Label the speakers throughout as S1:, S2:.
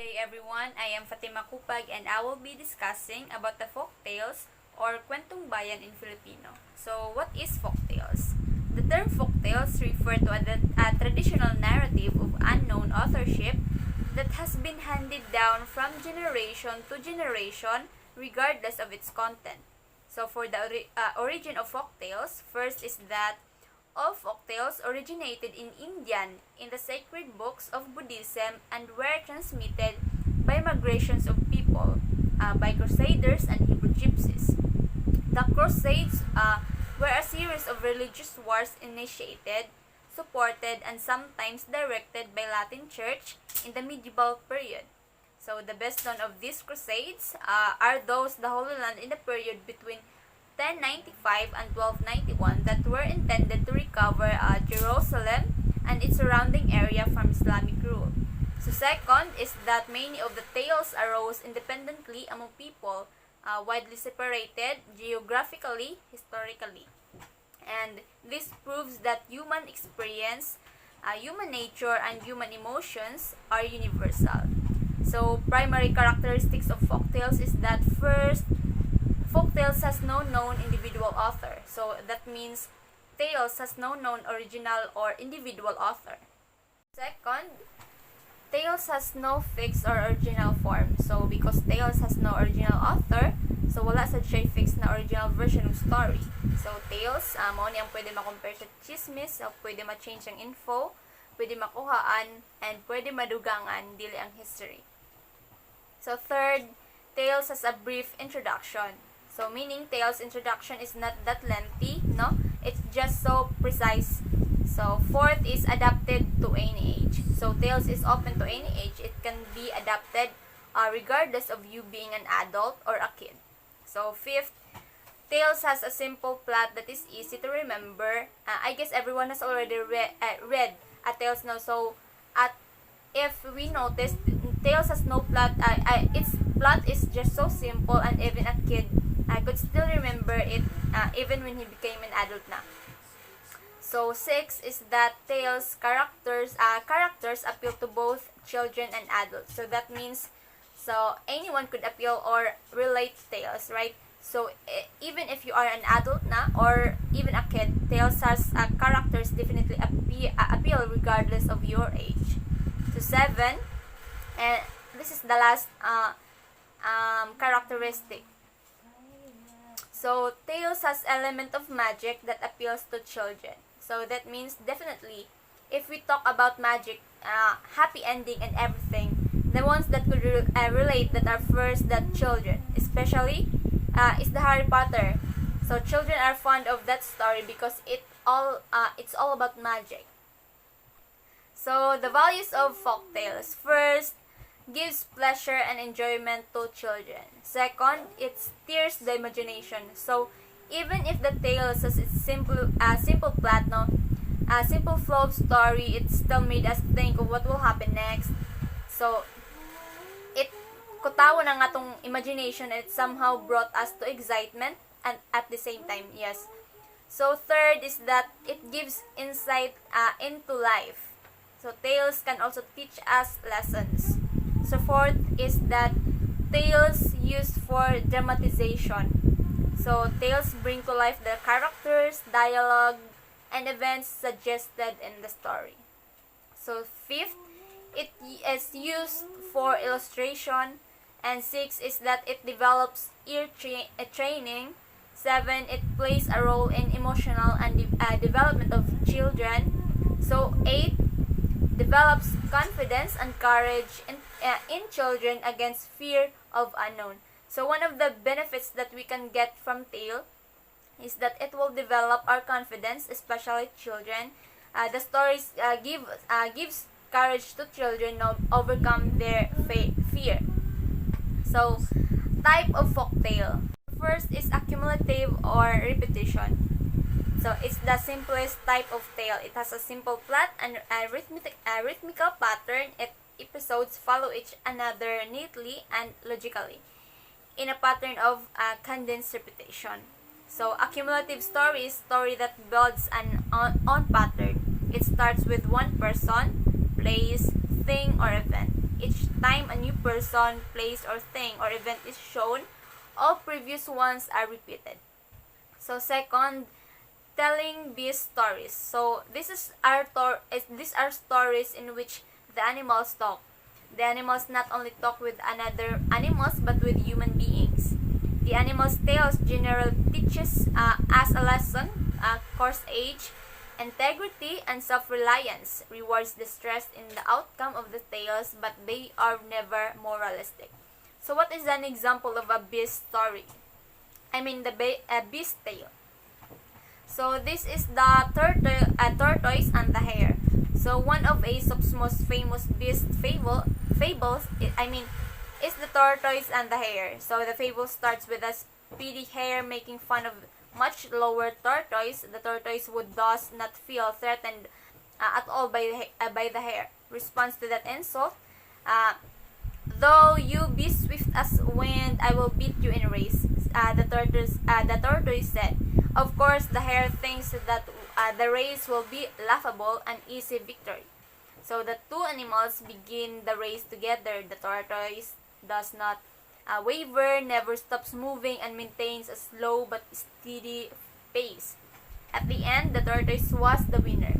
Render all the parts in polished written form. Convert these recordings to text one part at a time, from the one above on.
S1: Good day everyone, I am Fatima Kupag and I will be discussing about the folk tales or Kwentong Bayan in Filipino. So, what is folk tales? The term folk tales refer to a traditional narrative of unknown authorship that has been handed down from generation to generation regardless of its content. So, for the origin of folk tales, first is that all folktales originated in Indian in the sacred books of Buddhism and were transmitted by migrations of people, by crusaders and Hebrew gypsies. The Crusades were a series of religious wars initiated, supported, and sometimes directed by Latin Church in the medieval period. So the best known of these crusades are those the Holy Land in the period between 1095 and 1291 that were intended to recover Jerusalem and its surrounding area from Islamic rule. So second is that many of the tales arose independently among people, widely separated geographically, historically. And this proves that human experience, human nature, and human emotions are universal. So primary characteristics of folktales is that first, folktales has no known individual author. So that means tales has no known original or individual author. Second, tales has no fixed or original form. So because tales has no original author, so wala sa siya fixed na original version of story. So tales, mao ni ang pwede ma-compare sa chismis, so pwede ma-change ang info, pwede makuhaan, and pwede madugangan dili ang history. So third, tales has a brief introduction. So, meaning tales introduction is not that lengthy, no? It's just so precise. So, fourth is adapted to any age. So, tales is open to any age. It can be adapted regardless of you being an adult or a kid. So, fifth, tales has a simple plot that is easy to remember. I guess everyone has already read a tales now. So, if we notice, tales has no plot. Its plot is just so simple, and even a kid I could still remember it even when he became an adult na. So, 6 is that tales characters appeal to both children and adults. So, that means anyone could appeal or relate to tales, right? So, even if you are an adult na or even a kid, tales has characters definitely appeal regardless of your age. So, 7, and this is the last characteristic. So, tales has element of magic that appeals to children. So, that means definitely, if we talk about magic, happy ending and everything, the ones that could relate that are first that children, especially, is the Harry Potter. So, children are fond of that story because it's all about magic. So, the values of folk tales. First, gives pleasure and enjoyment to children. Second, it stirs the imagination. So, even if the tale has a simple plot, a simple flow of story, it still made us think of what will happen next. So, it kutawa na nga tong imagination, and it somehow brought us to excitement and at the same time, yes. So, third is that it gives insight into life. So, tales can also teach us lessons. So, fourth is that tales used for dramatization. So, tales bring to life the characters, dialogue, and events suggested in the story. So, fifth, it is used for illustration. And 6 is that it develops ear training. 7, it plays a role in emotional and development of children. So, 8, develops confidence and courage in children against fear of unknown. So one of the benefits that we can get from tale is that it will develop our confidence, especially children. The stories gives courage to children to overcome their fear. So, type of folktale. First is accumulative or repetition. So, it's the simplest type of tale. It has a simple plot and a rhythmical pattern. Episodes follow each another neatly and logically in a pattern of condensed repetition. So, accumulative story is story that builds an on pattern. It starts with one person, place, thing, or event. each time a new person, place, or thing or event is shown, all previous ones are repeated. So second, telling these stories. So these are stories in which the animals talk. The animals not only talk with another animals but with human beings. The animals' tales generally teaches us a lesson, course age, integrity, and self-reliance. Rewards the stress in the outcome of the tales, but they are never moralistic. So what is an example of a beast story? A beast tale. So this is the tortoise and the hare. So one of Aesop's most famous beast fables, is the tortoise and the hare. So the fable starts with a speedy hare making fun of much lower tortoise. The tortoise would thus not feel threatened at all by the hare. Response to that insult: though you be swift as wind, I will beat you in a race. The tortoise said. Of course, the hare thinks that the race will be laughable, an easy victory. So the two animals begin the race together. The tortoise does not waver, never stops moving, and maintains a slow but steady pace. At the end, the tortoise was the winner.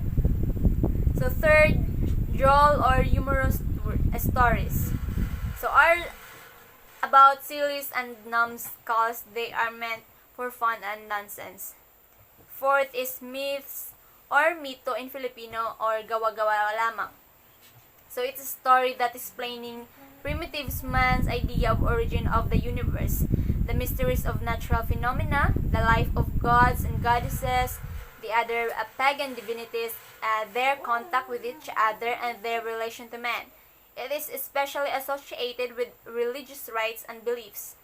S1: So third, droll or humorous stories. So are about sillies and numbskulls. They are meant for fun and nonsense. Fourth is myths or mito in Filipino, or gawa-gawa lamang. So it's a story that is explaining primitive man's idea of origin of the universe, the mysteries of natural phenomena, the life of gods and goddesses, the other pagan divinities, their contact with each other, and their relation to man. It is especially associated with religious rites and beliefs.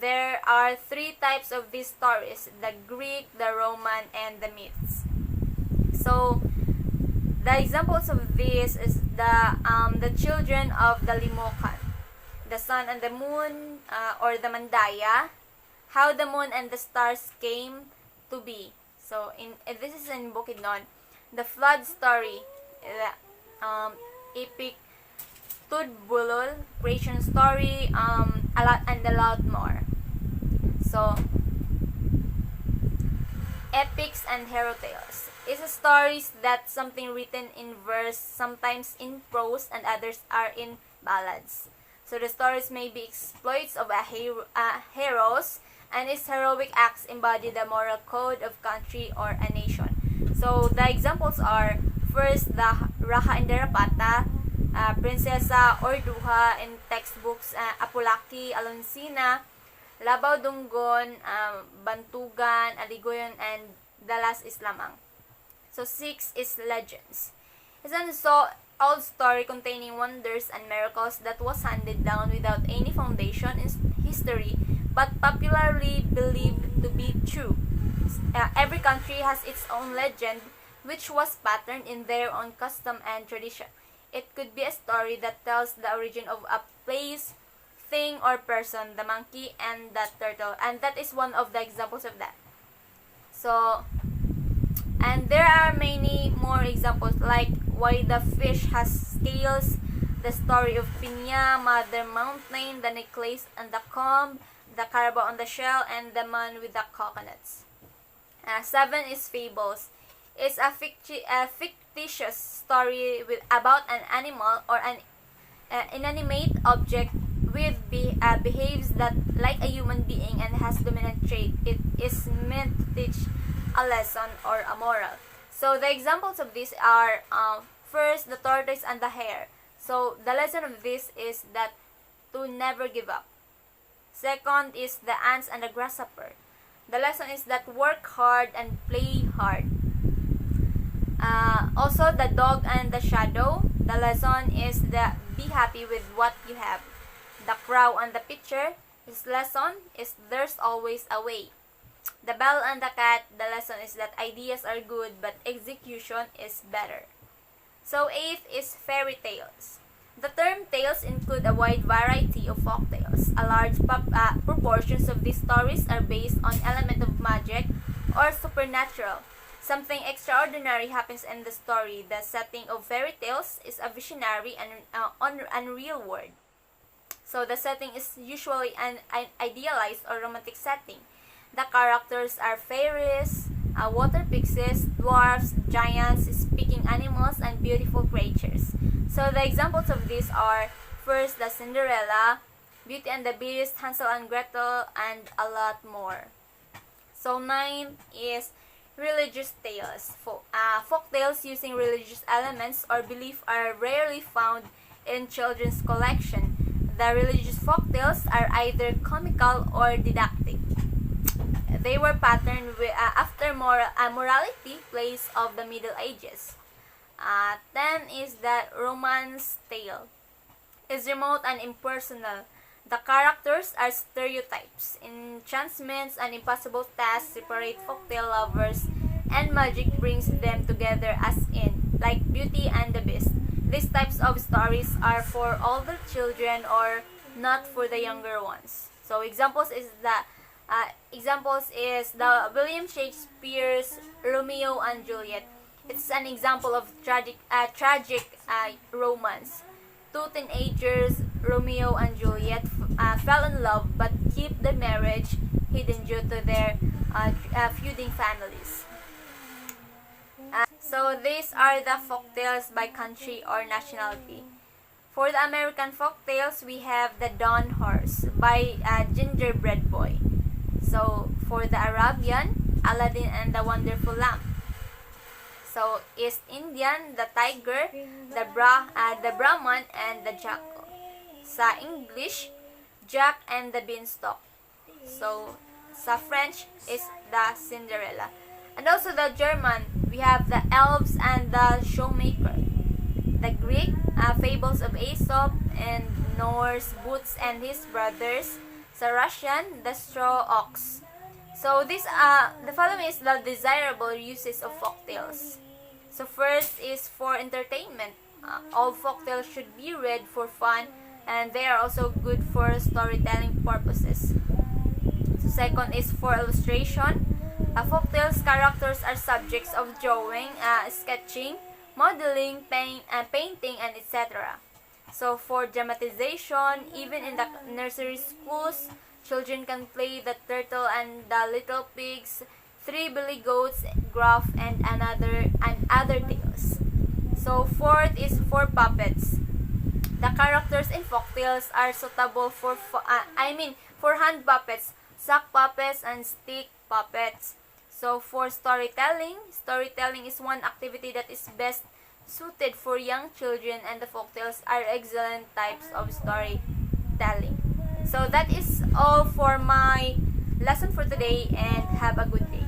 S1: There are three types of these stories: the Greek, the Roman, and the myths. So the examples of this is the children of the Limokan, the sun and the moon, or the Mandaya, how the moon and the stars came to be. So this is in Bukidnon. The flood story, the epic Tudbulol, creation story, a lot more. So epics and hero tales is a stories that something written in verse, sometimes in prose, and others are in ballads. So the stories may be exploits of heroes, and its heroic acts embody the moral code of country or a nation. So the examples are: first, the Raha and the Rapata, Prinsesa Orduha in textbooks, Apulaki, Alonsina, Labaw Dunggon, Bantugan, Aligoyon, and the last is Lamang. So 6 is legends. It's an old story containing wonders and miracles that was handed down without any foundation in history, but popularly believed to be true. Every country has its own legend, which was patterned in their own custom and tradition. It could be a story that tells the origin of a place, thing, or person, the monkey and the turtle, and that is one of the examples of that. So, and there are many more examples, like why the fish has scales, the story of Pinya, Mother Mountain, the necklace and the comb, the carabao on the shell, and the man with the coconuts. 7 is fables. It's a fictitious story about an animal or an inanimate object with behaves that like a human being and has dominant trait. It is meant to teach a lesson or a moral. So the examples of these are, first, the tortoise and the hare. So the lesson of this is that to never give up. Second is the ants and the grasshopper. The lesson is that work hard and play hard. Also, the dog and the shadow. The lesson is that be happy with what you have. The crow and the pitcher. His lesson is there's always a way. The bell and the cat. The lesson is that ideas are good but execution is better. So 8th is fairy tales. The term tales include a wide variety of folk tales. A large proportions of these stories are based on element of magic or supernatural. Something extraordinary happens in the story. The setting of fairy tales is a visionary and unreal world. So the setting is usually an idealized or romantic setting. The characters are fairies, water pixies, dwarfs, giants, speaking animals, and beautiful creatures. So the examples of these are, first, the Cinderella, Beauty and the Beast, Hansel and Gretel, and a lot more. So 9 is religious tales. Folk tales using religious elements or belief are rarely found in children's collection. The religious folk tales are either comical or didactic. They were patterned after morality plays of the Middle Ages. 10 is the romance tale. It's remote and impersonal. The characters are stereotypes. Enchantments and impossible tasks separate folktale lovers, and magic brings them together as in, like Beauty and the Beast. These types of stories are for older children or not for the younger ones. So examples is the William Shakespeare's Romeo and Juliet. It's an example of tragic romance. Two teenagers, Romeo and Juliet, fell in love but keep the marriage hidden due to their feuding families. So these are the folktales by country or nationality. For the American folktales, we have The Dawn Horse by Gingerbread Boy. So for the Arabian, Aladdin and the Wonderful Lamp. So East Indian, The Tiger, the Brahman and the Jackal. Sa English, Jack and the Beanstalk. So sa French is the Cinderella. And also the German, we have the Elves and the Showmaker. The Greek, Fables of Aesop, and Norse, Boots and his brothers. Sa Russian, the Straw Ox. So the following is the desirable uses of folktales. So first is for entertainment. All folktales should be read for fun, and they are also good for storytelling purposes. So second is for illustration. Folktales characters are subjects of drawing, sketching, modeling, painting, and etc. So for dramatization, even in the nursery schools, children can play the turtle and the little pigs, three billy goats, Gruff, and other tales. So fourth is for puppets. The characters in folktales are suitable for hand puppets, sock puppets, and stick puppets. So for storytelling is one activity that is best suited for young children, and the folktales are excellent types of storytelling. So that is all for my lesson for today, and have a good day.